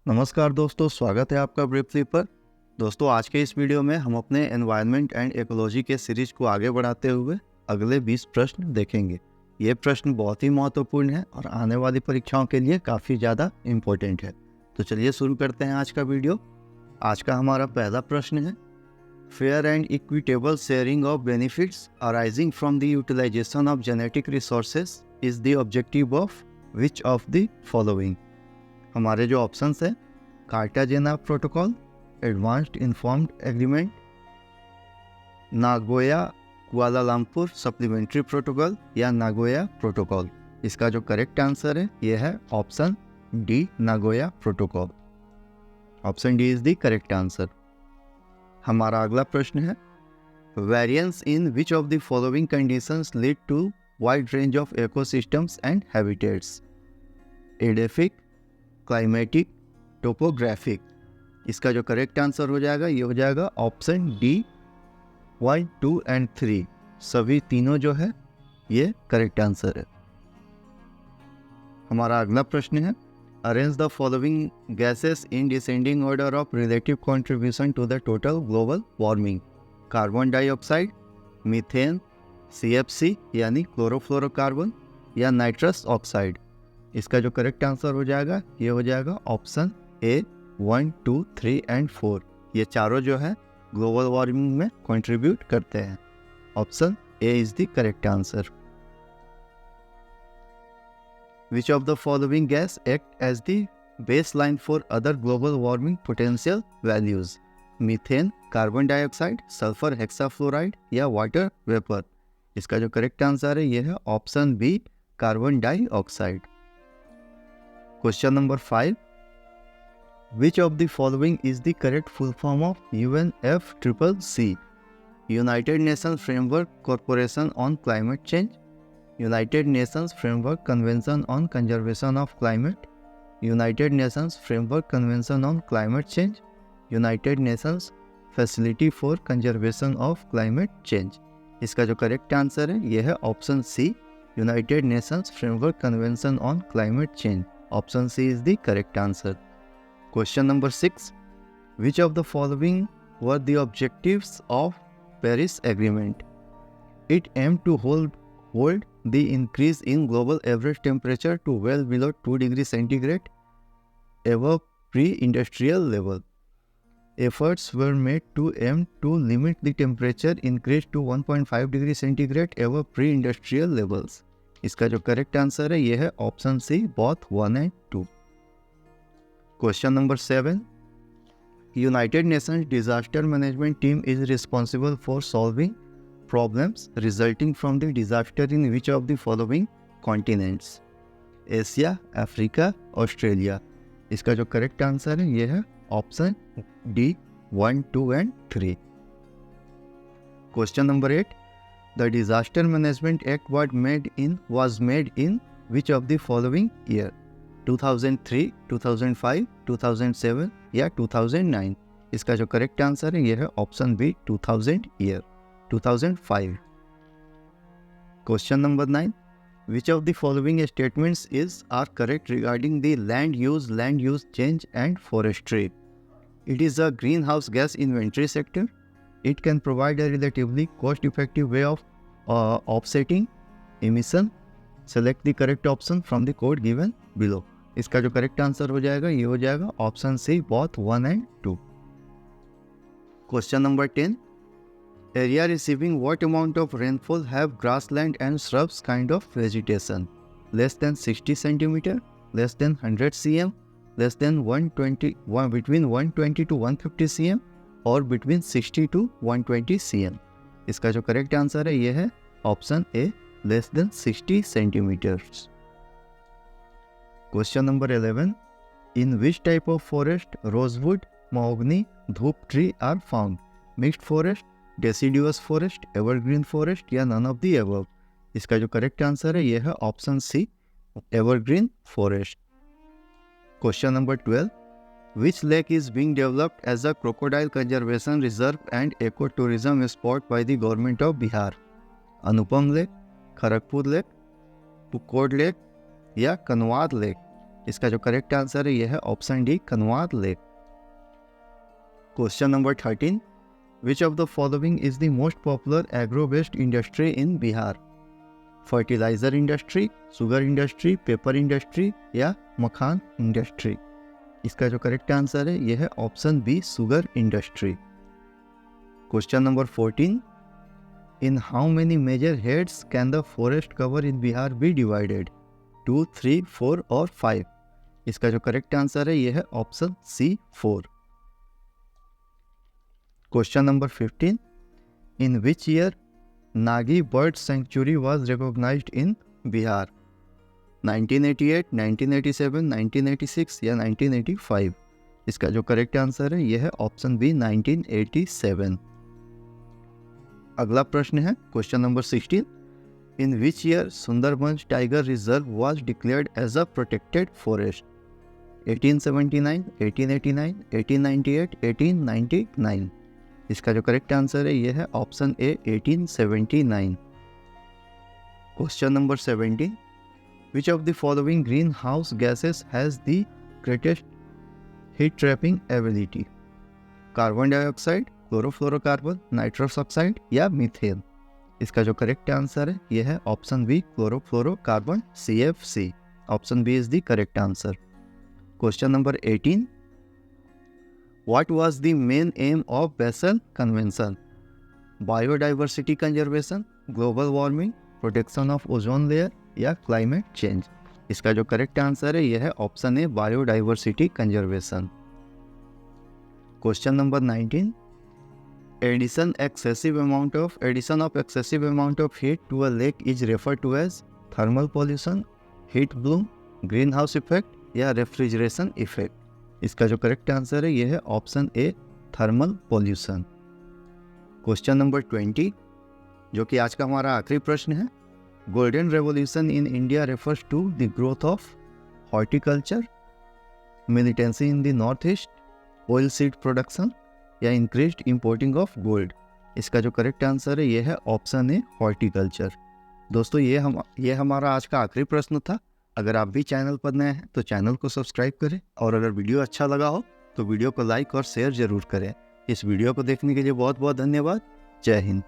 नमस्कार दोस्तों, स्वागत है आपका ब्रीफली पर। दोस्तों, आज के इस वीडियो में हम अपने एनवायरनमेंट एंड इकोलॉजी के सीरीज को आगे बढ़ाते हुए अगले 20 प्रश्न देखेंगे। ये प्रश्न बहुत ही महत्वपूर्ण है और आने वाली परीक्षाओं के लिए काफ़ी ज़्यादा इम्पोर्टेंट है। तो चलिए शुरू करते हैं आज का वीडियो। आज का हमारा पहला प्रश्न है, fair and equitable sharing of benefits arising from the utilization of genetic resources is the objective of which of the following. हमारे जो ऑप्शंस हैं, Cartagena protocol, advanced informed agreement, Nagoya Kuala Lumpur supplementary protocol या Nagoya protocol. इसका जो correct answer है ये है option D, Nagoya protocol. Option D is the correct answer. हमारा अगला प्रश्न है, variance in which of the following conditions lead to wide range of ecosystems and habitats. Edaphic, climatic, topographic. इसका जो करेक्ट आंसर हो जाएगा ये हो जाएगा ऑप्शन डी, 1, 2 एंड 3 सभी तीनों जो है ये करेक्ट आंसर है। हमारा अगला प्रश्न है, arrange the following gases in descending order of relative contribution to the total global warming. Carbon dioxide, methane, CFC यानी क्लोरोफ्लोरोकार्बन या नाइट्रस ऑक्साइड। इसका जो करेक्ट आंसर हो जाएगा ये हो जाएगा ऑप्शन ए, 1, 2, 3 एंड 4। ये चारों जो है ग्लोबल वार्मिंग में कंट्रीब्यूट करते हैं। Option A is the correct answer. Which of the following gas act as the base line for other global warming potential values. Methane, carbon dioxide, sulphur hexafluoride या water vapour. इसका जो correct answer है ये है option B, carbon dioxide. Question number 5. Which of the following is the correct full form of UNFCCC? United Nations Framework Corporation on Climate Change, United Nations Framework Convention on Conservation of Climate, United Nations Framework Convention on Climate Change, United Nations Facility for Conservation of Climate Change। इसका जो correct answer है यह है option C, United Nations Framework Convention on Climate Change. Option C is the correct answer. Question number 6. Which of the following were the objectives of Paris Agreement? It aimed to hold the increase in global average temperature to well below 2 degrees centigrade above pre-industrial level. Efforts were made to aim to limit the temperature increase to 1.5 degrees centigrade above pre-industrial levels. इसका जो correct answer है ये है option C, both 1 and 2। Question number 7. United Nations disaster management team is responsible for solving problems resulting from the disaster in which of the following continents. Asia, Africa, Australia. इसका जो correct answer है ये है option D, 1, 2 and 3। Question number 8. The Disaster Management Act was made in which of the following year? 2003, 2005, 2007 या 2009। इसका जो correct answer है यह है option B, 2005। Question number 9. Which of the following statements are correct regarding the land use change and forestry? It is a greenhouse gas inventory sector. It can provide a relatively cost-effective way of offsetting emission. Select the correct option from the code given below. इसका जो correct answer हो जाएगा ये हो जाएगा option C, both 1 and 2। Question number 10. Area receiving what amount of rainfall have grassland and shrubs kind of vegetation? Less than 60 centimeter, less than 100 cm, less than 120, between 120 to 150 cm और between 60 to 120 cm। इसका जो correct answer है ये है option A, less than 60 centimetres. Question number 11. In which type of forest rosewood, mahogany, dhoop tree are found? Mixed forest, deciduous forest, evergreen forest या none of the above. इसका जो correct answer है ये है option C, evergreen forest. Question number 12. Which lake is being developed as a crocodile conservation reserve and ecotourism spot by the government of Bihar? Anupam Lake, Kharagpur Lake, Pukod Lake या कनवाद lake. इसका जो correct answer है यह है option D, Kanwar lake. Question number 13, which of the following is the most popular agro based industry in Bihar? Fertilizer industry, sugar industry, paper industry या makhana industry? इसका जो correct answer है यह है option B, sugar industry. Question number 14, in how many major heads can the forest cover in Bihar be divided? 2, 3, 4 और 5? इसका जो correct answer है यह है option C, 4। Question number 15, in which year Nagi bird sanctuary was recognized in Bihar? 1988, 1987, 1986 या 1985? इसका जो correct answer है यह है ऑप्शन बी, 1987। अगला प्रश्न है question number 16, in which year Sundarbans tiger reserve was declared as a protected forest? 1879, 1889, 1898, 1899? इसका जो करेक्ट आंसर है यह है option A, 1879। Question number 17, which of the following green house gases has the greatest heat trapping ability? Carbon dioxide, chlorofluorocarbon, nitrous oxide या methane? इसका जो correct answer है यह है option B, chlorofluorocarbon, CFC। Option B is the correct answer. Question number 18, what was the main aim of Basel convention? Biodiversity conservation, global warming, protection of ozone layer या climate change? इसका जो correct answer है यह है option A, biodiversity conservation. Question number 19, addition of excessive amount of heat to a lake is referred to as thermal pollution, heat bloom, greenhouse effect या refrigeration effect? इसका जो correct answer है यह है option A, thermal pollution. Question number 20, जो कि आज का हमारा आखिरी प्रश्न है, golden revolution in India refers to the growth of horticulture, militancy in the north east, oil seed production या इंक्रीज्ड इंपोर्टिंग ऑफ गोल्ड? इसका जो करेक्ट आंसर है यह है ऑप्शन ए, हॉर्टिकल्चर। दोस्तों ये हमारा आज का आखिरी प्रश्न था। अगर आप भी चैनल पर नए हैं तो चैनल को सब्सक्राइब करें, और अगर वीडियो अच्छा लगा हो तो वीडियो को लाइक और शेयर जरूर करें। इस वीडियो को देखने के लिए बहुत बहुत धन्यवाद। जय हिंद।